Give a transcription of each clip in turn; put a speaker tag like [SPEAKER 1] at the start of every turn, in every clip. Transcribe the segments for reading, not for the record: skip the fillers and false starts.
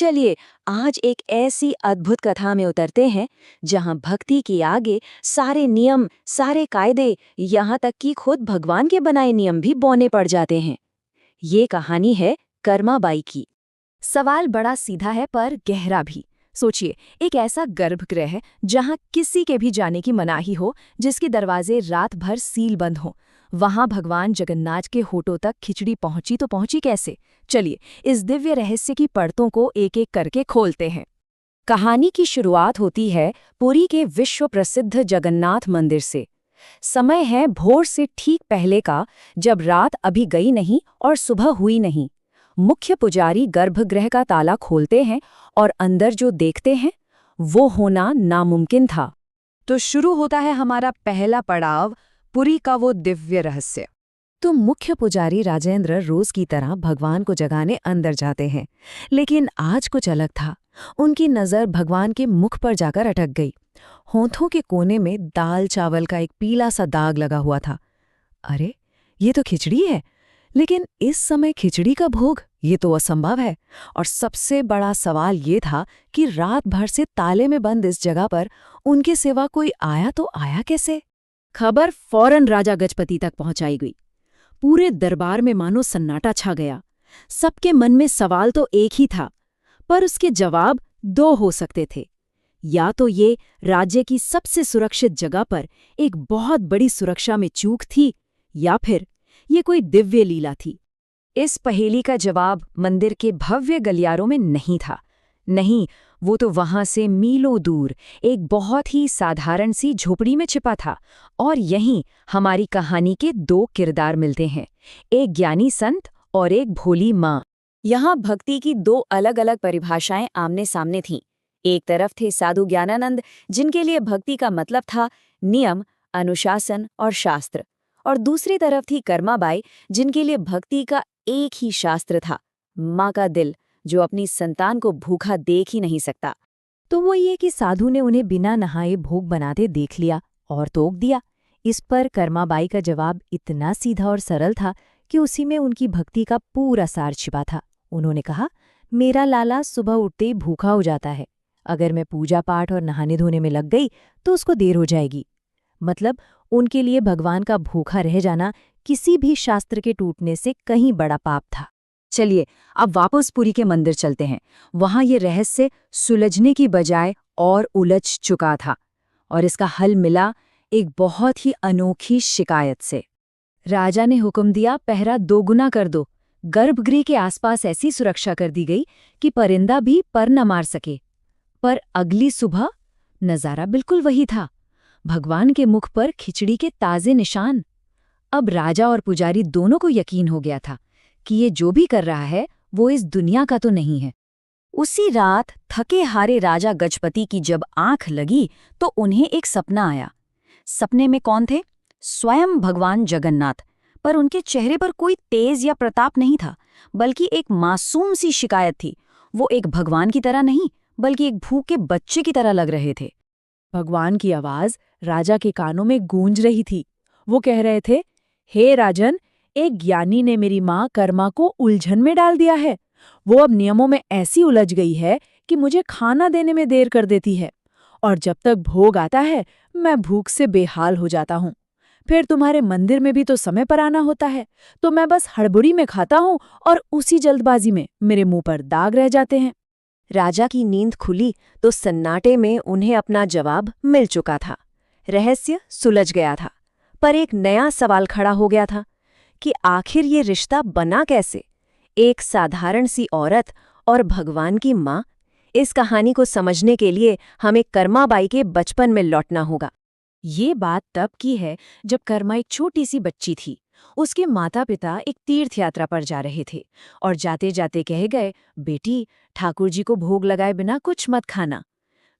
[SPEAKER 1] चलिए आज एक ऐसी अद्भुत कथा में उतरते हैं जहां भक्ति के आगे सारे नियम, सारे कायदे, यहाँ तक कि खुद भगवान के बनाए नियम भी बौने पड़ जाते हैं। ये कहानी है कर्माबाई की।
[SPEAKER 2] सवाल बड़ा सीधा है पर गहरा भी। सोचिए, एक ऐसा गर्भगृह है जहां किसी के भी जाने की मनाही हो, जिसके दरवाजे रात भर सील बंद हों। वहां भगवान जगन्नाथ के होठों तक खिचड़ी पहुंची तो पहुंची कैसे? चलिए इस दिव्य रहस्य की परतों को एक एक करके खोलते हैं।
[SPEAKER 1] कहानी की शुरुआत होती है पुरी के विश्व प्रसिद्ध जगन्नाथ मंदिर से। समय है भोर से ठीक पहले का, जब रात अभी गई नहीं और सुबह हुई नहीं। मुख्य पुजारी गर्भगृह का ताला खोलते हैं और अंदर जो देखते हैं वो होना नामुमकिन था।
[SPEAKER 2] तो शुरू होता है हमारा पहला पड़ाव, पुरी का वो दिव्य रहस्य। तो मुख्य पुजारी राजेंद्र रोज की तरह भगवान को जगाने अंदर जाते हैं, लेकिन आज कुछ अलग था। उनकी नज़र भगवान के मुख पर जाकर अटक गई। होंठों के कोने में दाल चावल का एक पीला सा दाग लगा हुआ था। अरे, ये तो खिचड़ी है, लेकिन इस समय खिचड़ी का भोग, ये तो असंभव है। और सबसे बड़ा सवाल ये था कि रात भर से ताले में बंद इस जगह पर उनके सिवा कोई आया तो आया कैसे?
[SPEAKER 1] खबर फौरन राजा गजपति तक पहुंचाई गई। पूरे दरबार में मानो सन्नाटा छा गया। सबके मन में सवाल तो एक ही था, पर उसके जवाब दो हो सकते थे। या तो ये राज्य की सबसे सुरक्षित जगह पर एक बहुत बड़ी सुरक्षा में चूक थी, या फिर ये कोई दिव्य लीला थी। इस पहेली का जवाब मंदिर के भव्य गलियारों में नहीं था। नहीं, वो तो वहां से मीलों दूर एक बहुत ही साधारण सी झोपड़ी में छिपा था। और यहीं हमारी कहानी के दो किरदार मिलते हैं, एक ज्ञानी संत और एक भोली माँ। यहाँ भक्ति की दो अलग अलग परिभाषाएं आमने सामने थीं। एक तरफ थे साधु ज्ञानानंद, जिनके लिए भक्ति का मतलब था नियम, अनुशासन और शास्त्र, और दूसरी तरफ थी कर्माबाई, जिनके लिए भक्ति का एक ही शास्त्र था, माँ का दिल, जो अपनी संतान को भूखा देख ही नहीं सकता।
[SPEAKER 2] तो वो ये कि साधु ने उन्हें बिना नहाए भोग बनाते देख लिया और टोक दिया। इस पर कर्माबाई का जवाब इतना सीधा और सरल था कि उसी में उनकी भक्ति का पूरा सार छिपा था। उन्होंने कहा, मेरा लाला सुबह उठते ही भूखा हो जाता है। अगर मैं पूजा पाठ और नहाने धोने में लग गई तो उसको देर हो जाएगी। मतलब उनके लिए भगवान का भूखा रह जाना किसी भी शास्त्र के टूटने से कहीं बड़ा पाप था।
[SPEAKER 1] चलिए अब वापस पुरी के मंदिर चलते हैं। वहां ये रहस्य सुलझने की बजाय और उलझ चुका था, और इसका हल मिला एक बहुत ही अनोखी शिकायत से। राजा ने हुक्म दिया, पहरा दोगुना कर दो। गर्भगृह के आसपास ऐसी सुरक्षा कर दी गई कि परिंदा भी पर न मार सके। पर अगली सुबह नजारा बिल्कुल वही था, भगवान के मुख पर खिचड़ी के ताजे निशान। अब राजा और पुजारी दोनों को यकीन हो गया था कि ये जो भी कर रहा है वो इस दुनिया का तो नहीं है। उसी रात थके हारे राजा गजपति की जब आंख लगी तो उन्हें एक सपना आया। सपने में कौन थे? स्वयं भगवान जगन्नाथ। पर उनके चेहरे पर कोई तेज या प्रताप नहीं था, बल्कि एक मासूम सी शिकायत थी। वो एक भगवान की तरह नहीं, बल्कि एक भूखे बच्चे की तरह लग रहे थे।
[SPEAKER 2] भगवान की आवाज राजा के कानों में गूंज रही थी। वो कह रहे थे, हे राजन, एक ज्ञानी ने मेरी माँ कर्मा को उलझन में डाल दिया है। वो अब नियमों में ऐसी उलझ गई है कि मुझे खाना देने में देर कर देती है, और जब तक भोग आता है मैं भूख से बेहाल हो जाता हूँ। फिर तुम्हारे मंदिर में भी तो समय पर आना होता है, तो मैं बस हड़बड़ी में खाता हूँ और उसी जल्दबाजी में मेरे मुंह पर दाग रह जाते हैं।
[SPEAKER 1] राजा की नींद खुली तो सन्नाटे में उन्हें अपना जवाब मिल चुका था। रहस्य सुलझ गया था, पर एक नया सवाल खड़ा हो गया था कि आखिर ये रिश्ता बना कैसे? एक साधारण सी औरत और भगवान की माँ। इस कहानी को समझने के लिए हमें कर्माबाई के बचपन में लौटना होगा।
[SPEAKER 2] ये बात तब की है जब कर्मा एक छोटी सी बच्ची थी। उसके माता पिता एक तीर्थ यात्रा पर जा रहे थे और जाते जाते कह गए, बेटी, ठाकुर जी को भोग लगाए बिना कुछ मत खाना।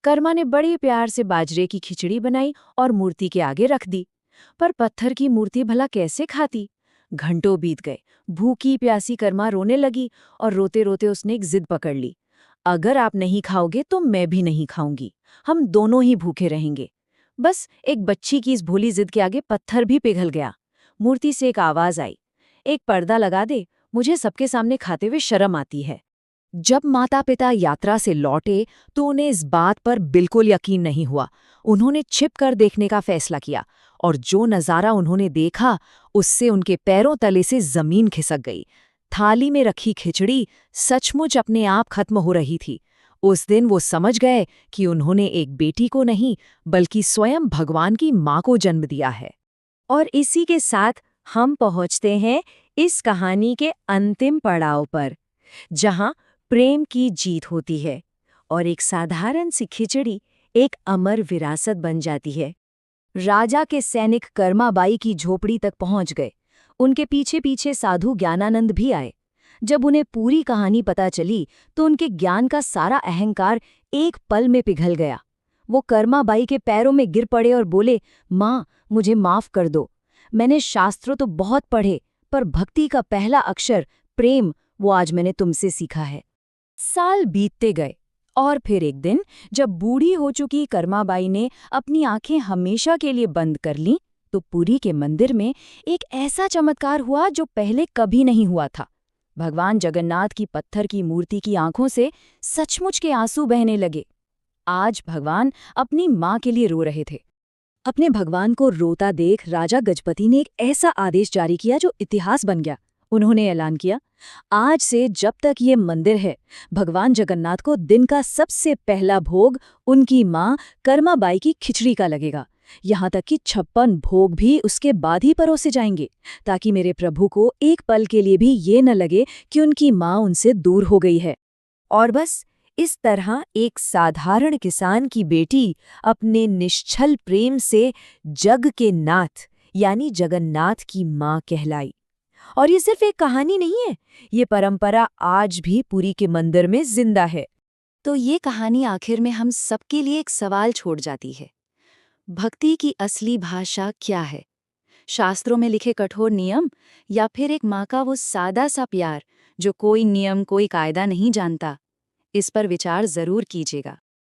[SPEAKER 2] कर्मा ने बड़े प्यार से बाजरे की खिचड़ी बनाई और मूर्ति के आगे रख दी। पर पत्थर की मूर्ति भला कैसे खाती? घंटों बीत गए। भूखी प्यासी कर्मा रोने लगी और रोते रोते उसने एक जिद पकड़ ली, अगर आप नहीं खाओगे तो मैं भी नहीं खाऊंगी, हम दोनों ही भूखे रहेंगे। बस एक बच्ची की इस भोली जिद के आगे पत्थर भी पिघल गया। मूर्ति से एक आवाज आई, एक पर्दा लगा दे, मुझे सबके सामने खाते हुए शर्म आती है। जब माता पिता यात्रा से लौटे तो उन्हें इस बात पर बिल्कुल यकीन नहीं हुआ। उन्होंने छिप कर देखने का फैसला किया और जो नज़ारा उन्होंने देखा उससे उनके पैरों तले से जमीन खिसक गई। थाली में रखी खिचड़ी सचमुच अपने आप खत्म हो रही थी। उस दिन वो समझ गए कि उन्होंने एक बेटी को नहीं बल्कि स्वयं भगवान की माँ को जन्म दिया है। और इसी के साथ हम पहुँचते हैं इस कहानी के अंतिम पड़ाव पर, जहाँ प्रेम की जीत होती है और एक साधारण सी खिचड़ी एक अमर विरासत बन जाती है। राजा के सैनिक कर्माबाई की झोपड़ी तक पहुंच गए। उनके पीछे पीछे साधु ज्ञानानंद भी आए। जब उन्हें पूरी कहानी पता चली तो उनके ज्ञान का सारा अहंकार एक पल में पिघल गया। वो कर्माबाई के पैरों में गिर पड़े और बोले, माँ, मुझे माफ कर दो। मैंने शास्त्रों तो बहुत पढ़े, पर भक्ति का पहला अक्षर प्रेम, वो आज मैंने तुमसे सीखा है। साल बीतते गए और फिर एक दिन जब बूढ़ी हो चुकी कर्माबाई ने अपनी आंखें हमेशा के लिए बंद कर लीं, तो पुरी के मंदिर में एक ऐसा चमत्कार हुआ जो पहले कभी नहीं हुआ था। भगवान जगन्नाथ की पत्थर की मूर्ति की आंखों से सचमुच के आंसू बहने लगे। आज भगवान अपनी माँ के लिए रो रहे थे। अपने भगवान को रोता देख राजा गजपति ने एक ऐसा आदेश जारी किया जो इतिहास बन गया। उन्होंने ऐलान किया, आज से जब तक ये मंदिर है, भगवान जगन्नाथ को दिन का सबसे पहला भोग उनकी माँ कर्माबाई की खिचड़ी का लगेगा। यहाँ तक कि 56 भोग भी उसके बाद ही परोसे जाएंगे, ताकि मेरे प्रभु को एक पल के लिए भी ये न लगे कि उनकी माँ उनसे दूर हो गई है। और बस इस तरह एक साधारण किसान की बेटी अपने निश्छल प्रेम से जग के नाथ यानी जगन्नाथ की माँ कहलाई। और ये सिर्फ एक कहानी नहीं है, ये परंपरा आज भी पुरी के मंदिर में जिंदा है। तो ये कहानी आखिर में हम सबके लिए एक सवाल छोड़ जाती है। भक्ति की असली भाषा क्या है? शास्त्रों में लिखे कठोर नियम या फिर एक माँ का वो सादा सा प्यार जो कोई नियम कोई कायदा नहीं जानता? इस पर विचार जरूर कीजिएगा।